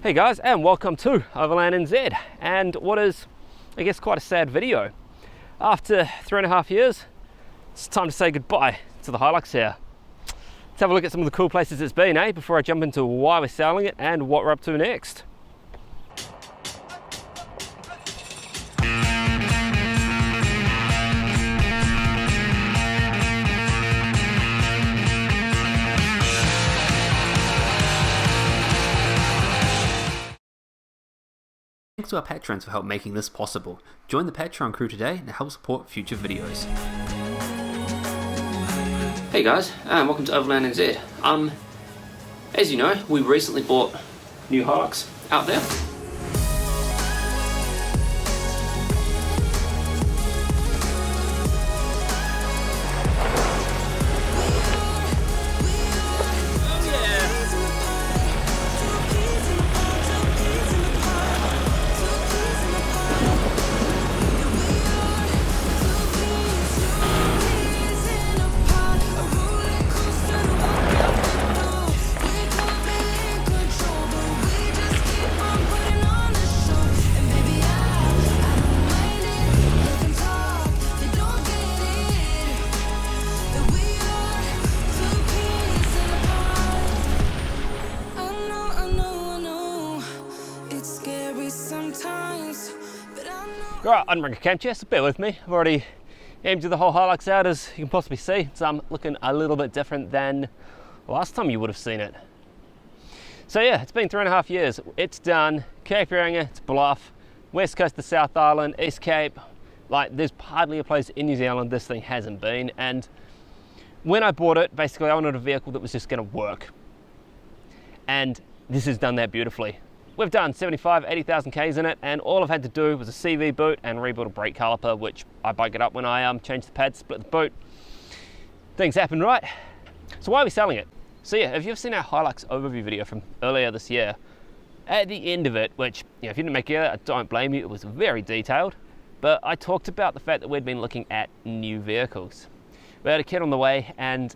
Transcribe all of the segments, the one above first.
Hey guys, and welcome to Overland NZ, and what is, I guess, quite a sad video. After 3.5 years, it's time to say goodbye to the Hilux here. Let's have a look at some of the cool places it's been, before I jump into why we're selling it and what we're up to next. Thanks to our patrons for help making this possible. Join the Patreon crew today to help support future videos. Hey guys, and welcome to Overland NZ. As you know, we recently bought new Hilux out there. Alright, unring a cam chest, bear with me. I've already emptied the whole Hilux out, as you can possibly see. It's looking a little bit different than last time you would have seen it. So yeah, it's been 3.5 years. It's done. Cape Reinga, it's Bluff, West Coast to South Island, East Cape. Like, there's hardly a place in New Zealand this thing hasn't been. And when I bought it, basically I wanted a vehicle that was just going to work. And this has done that beautifully. We've done 80,000 Ks in it, and all I've had to do was a CV boot and rebuild a brake caliper, which I buggered up when I changed the pads, split the boot. Things happen, right? So why are we selling it? So yeah, if you've seen our Hilux overview video from earlier this year, at the end of it, which, you know, if you didn't make it, I don't blame you, it was very detailed, but I talked about the fact that we'd been looking at new vehicles. We had a kid on the way, and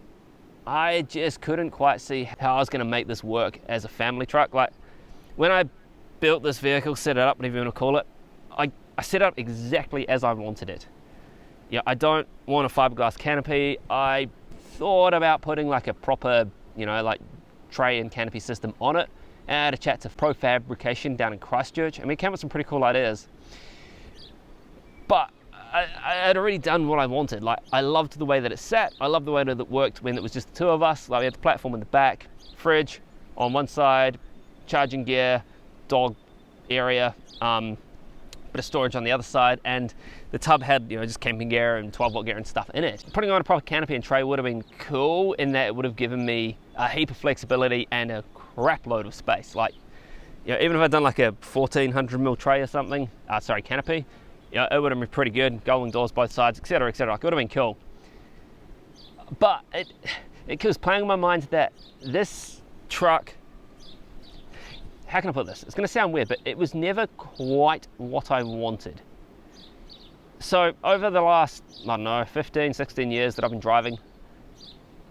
I just couldn't quite see how I was going to make this work as a family truck. Like, when I built this vehicle, set it up, whatever you want to call it, I set it up exactly as I wanted it. Yeah, I don't want a fiberglass canopy. I thought about putting like a proper, you know, like tray and canopy system on it. And I had a chat to Pro Fabrication down in Christchurch, and we came up with some pretty cool ideas. But I had already done what I wanted. Like, I loved the way that it sat. I loved the way that it worked when it was just the two of us. Like, we had the platform in the back, fridge on one side, charging gear, dog area, bit of storage on the other side, and the tub had, you know, just camping gear and 12-volt gear and stuff in it. Putting on a proper canopy and tray would have been cool in that it would have given me a heap of flexibility and a crap load of space. Like, you know, even if I'd done like a 1400mm tray or something, canopy, you know, it would have been pretty good. Gullwing doors both sides, etc., etc. Like, it would have been cool. But it was playing on my mind that this truck, how can I put this? It's going to sound weird, but it was never quite what I wanted. So over the last, I don't know, 15, 16 years that I've been driving,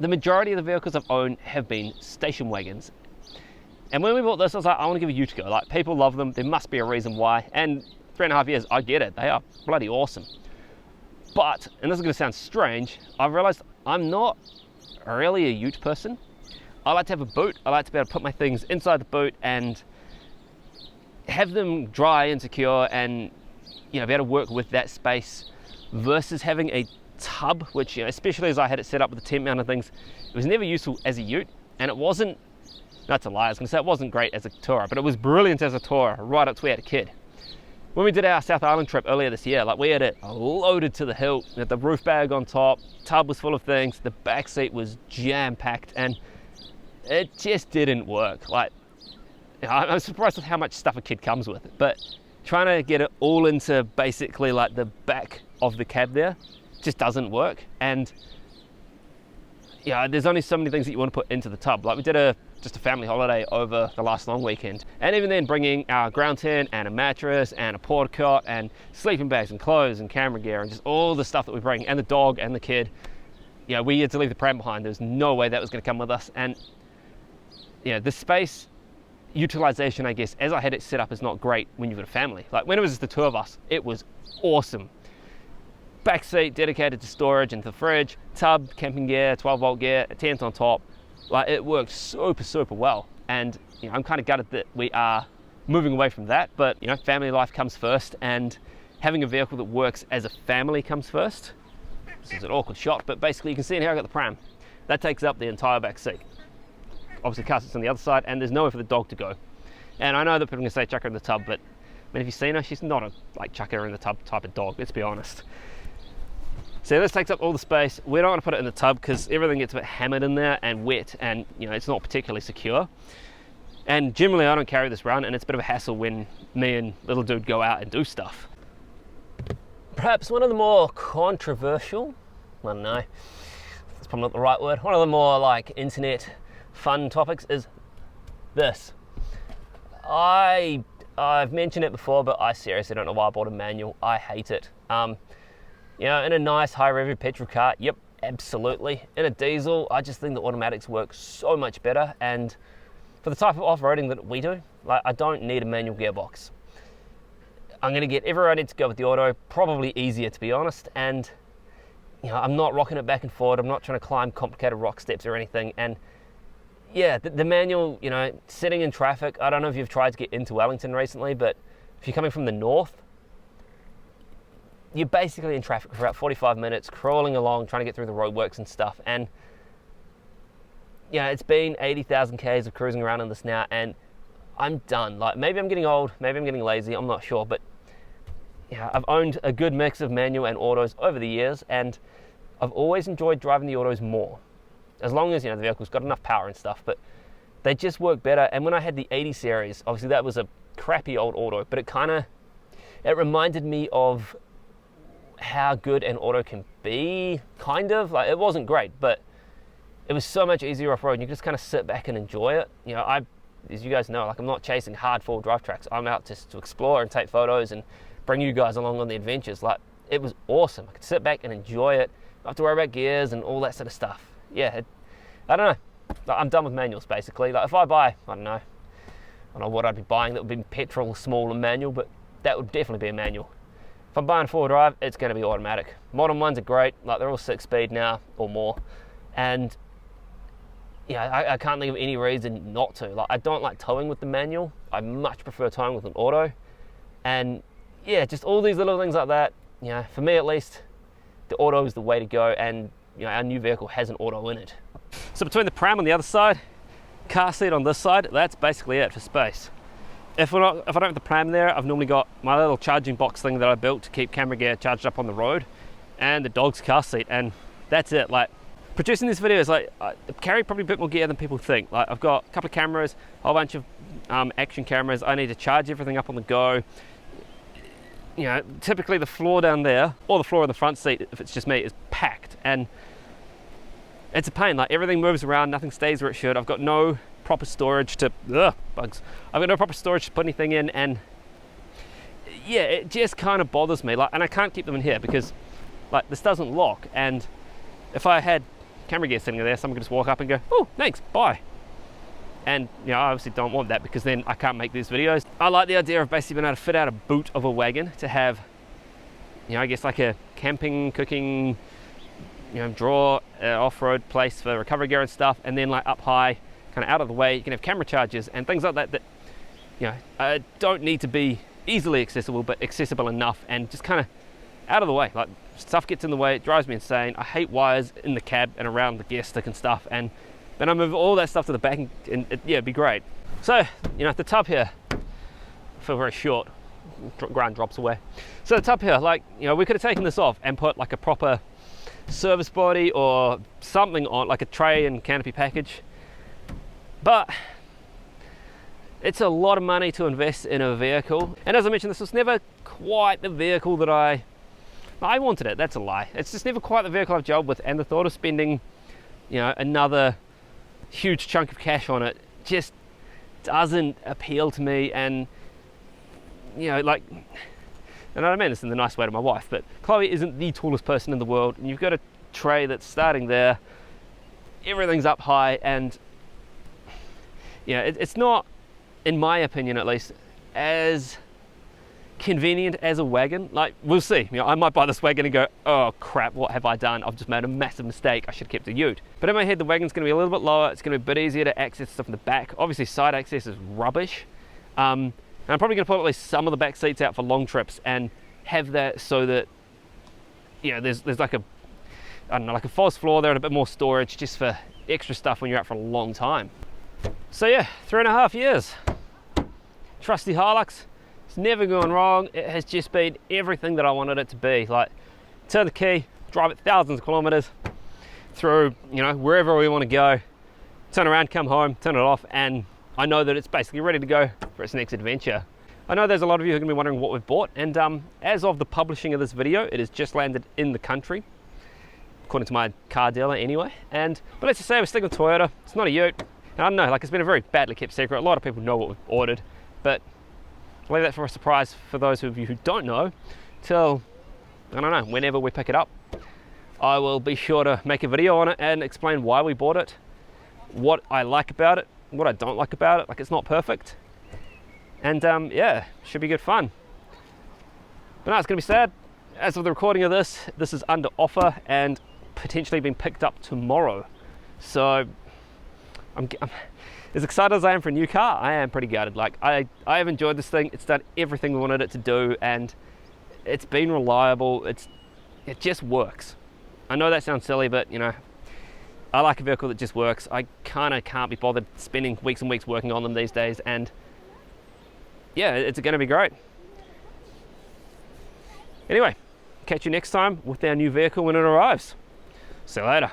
the majority of the vehicles I've owned have been station wagons. And when we bought this, I was like, I want to give a ute a go. Like, people love them. There must be a reason why. And 3.5 years, I get it. They are bloody awesome. But, and this is going to sound strange, I've realized I'm not really a ute person. I like to have a boot. I like to be able to put my things inside the boot and have them dry and secure, and, you know, be able to work with that space versus having a tub, which, you know, especially as I had it set up with the tent mount and things, it was never useful as a ute, and it wasn't, that's a lie, I was going to say it wasn't great as a tourer, but it was brilliant as a tourer right up to we had a kid. When we did our South Island trip earlier this year, like, we had it loaded to the hilt, we had the roof bag on top, tub was full of things, the back seat was jam-packed, and it just didn't work. Like, I'm surprised with how much stuff a kid comes with, but trying to get it all into basically like the back of the cab there just doesn't work. And yeah, there's only so many things that you want to put into the tub. Like, we did just a family holiday over the last long weekend, and even then bringing our ground tent and a mattress and a porta cot and sleeping bags and clothes and camera gear and just all the stuff that we bring, and the dog and the kid, you know, we had to leave the pram behind. There's no way that was going to come with us. And you know, the space utilization, I guess, as I had it set up, is not great when you've got a family. Like when it was just the two of us, it was awesome. Back seat dedicated to storage and the fridge, tub, camping gear, 12-volt gear, a tent on top. Like it worked super well. And you know, I'm kind of gutted that we are moving away from that, but you know, family life comes first, and having a vehicle that works as a family comes first. This is an awkward shot, but basically you can see in here I got the pram. That takes up the entire back seat. Obviously car seat's on the other side, and there's nowhere for the dog to go. And I know that people are gonna say chuck her in the tub, but I mean, if you've seen her, she's not a like chuck her in the tub type of dog, let's be honest. So this takes up all the space. We don't want to put it in the tub because everything gets a bit hammered in there and wet, and you know, it's not particularly secure. And generally I don't carry this around, and it's a bit of a hassle when me and little dude go out and do stuff. Perhaps one of the more controversial, I don't know, that's probably not the right word, one of the more like internet fun topics is this. I've mentioned it before, but I seriously don't know why I bought a manual. I hate it. You know, in a nice high rev petrol car, yep, absolutely. In a diesel, I just think the automatics work so much better, and for the type of off-roading that we do, like I don't need a manual gearbox. I'm gonna get everywhere I need to go with the auto, probably easier to be honest, and you know, I'm not rocking it back and forward, I'm not trying to climb complicated rock steps or anything, and yeah, the manual, you know, sitting in traffic, I don't know if you've tried to get into Wellington recently, but if you're coming from the north, you're basically in traffic for about 45 minutes, crawling along, trying to get through the roadworks and stuff. And yeah, it's been 80,000 Ks of cruising around in this now, and I'm done. Like maybe I'm getting old, maybe I'm getting lazy, I'm not sure, but yeah, I've owned a good mix of manual and autos over the years, and I've always enjoyed driving the autos more. As long as, you know, the vehicle's got enough power and stuff, but they just work better. And when I had the 80 series, obviously that was a crappy old auto, but it reminded me of how good an auto can be, kind of. Like it wasn't great, but it was so much easier off-road, and you could just kind of sit back and enjoy it. You know, as you guys know, like I'm not chasing hard four-wheel drive tracks. I'm out just to explore and take photos and bring you guys along on the adventures. Like it was awesome. I could sit back and enjoy it. Not have to worry about gears and all that sort of stuff. Yeah, I don't know. Like, I'm done with manuals basically. Like if I buy, I don't know what I'd be buying that would be petrol, small and manual, but that would definitely be a manual. If I'm buying four-wheel drive, it's going to be automatic. Modern ones are great, like they're all 6-speed now or more, and yeah, I can't think of any reason not to. Like I don't like towing with the manual. I much prefer towing with an auto, and yeah, just all these little things like that. You know, for me at least, the auto is the way to go, and you know, our new vehicle has an auto in it. So between the pram on the other side, car seat on this side, that's basically it for space. If I don't have the pram there, I've normally got my little charging box thing that I built to keep camera gear charged up on the road, and the dog's car seat, and that's it. Like producing this video is like I carry probably a bit more gear than people think. Like I've got a couple of cameras, a whole bunch of action cameras. I need to charge everything up on the go. You know, typically the floor down there or the floor of the front seat, if it's just me, is packed, and it's a pain. Like everything moves around, nothing stays where it should. I've got no proper storage to bugs. I've got no proper storage to put anything in, and yeah, it just kind of bothers me. Like, and I can't keep them in here because like this doesn't lock. And if I had camera gear sitting there, someone could just walk up and go, "Oh, thanks, bye." And you know, I obviously don't want that because then I can't make these videos. I like the idea of basically being able to fit out a boot of a wagon to have, you know, I guess like a camping, cooking, you know, draw off-road place for recovery gear and stuff, and then like up high, kind of out of the way, you can have camera chargers and things like that that, you know, don't need to be easily accessible, but accessible enough and just kind of out of the way. Like stuff gets in the way, it drives me insane. I hate wires in the cab and around the gear stick and stuff, and then I move all that stuff to the back, and yeah, it'd be great. So, you know, the tub here, I feel very short, ground drops away. So the tub here, like, you know, we could have taken this off and put like a proper service body or something on, like a tray and canopy package, but it's a lot of money to invest in a vehicle. And as I mentioned, this was never quite the vehicle that I wanted it. That's a lie. It's just never quite the vehicle I've gelled with, and the thought of spending, you know, another huge chunk of cash on it just doesn't appeal to me. And you know, like, and I mean this in the nice way to my wife, but Chloe isn't the tallest person in the world, and you've got a tray that's starting there, everything's up high, and you know, it's not in my opinion at least, as convenient as a wagon. Like, we'll see. You know, I might buy this wagon and go, oh crap, what have I done? I've just made a massive mistake. I should have kept a ute. But in my head, the wagon's going to be a little bit lower. It's going to be a bit easier to access stuff in the back. Obviously, side access is rubbish. And I'm probably going to put at least some of the back seats out for long trips and have that so that, you know, there's like a, I don't know, like a false floor there and a bit more storage just for extra stuff when you're out for a long time. So yeah, 3.5 years. Trusty Hilux. It's never gone wrong. It has just been everything that I wanted it to be. Like, turn the key, drive it thousands of kilometers through, you know, wherever we want to go, turn around, come home, turn it off, and I know that it's basically ready to go for its next adventure. I know there's a lot of you who are going to be wondering what we've bought, and as of the publishing of this video, it has just landed in the country, according to my car dealer anyway. But let's just say we're sticking with Toyota. It's not a ute. And I don't know, like, it's been a very badly kept secret. A lot of people know what we've ordered, but I'll leave that for a surprise for those of you who don't know till, I don't know, whenever we pick it up. I will be sure to make a video on it and explain why we bought it, what I like about it, what I don't like about it. Like, it's not perfect. And yeah, should be good fun. But no, it's gonna be sad. As of the recording of this, this is under offer and potentially being picked up tomorrow. So I'm as excited as I am for a new car, I am pretty gutted. Like, I have enjoyed this thing. It's done everything we wanted it to do, and it's been reliable. It just works. I know that sounds silly, but you know, I like a vehicle that just works. I kind of can't be bothered spending weeks and weeks working on them these days, and yeah, it's going to be great. Anyway, catch you next time with our new vehicle when it arrives. See you later.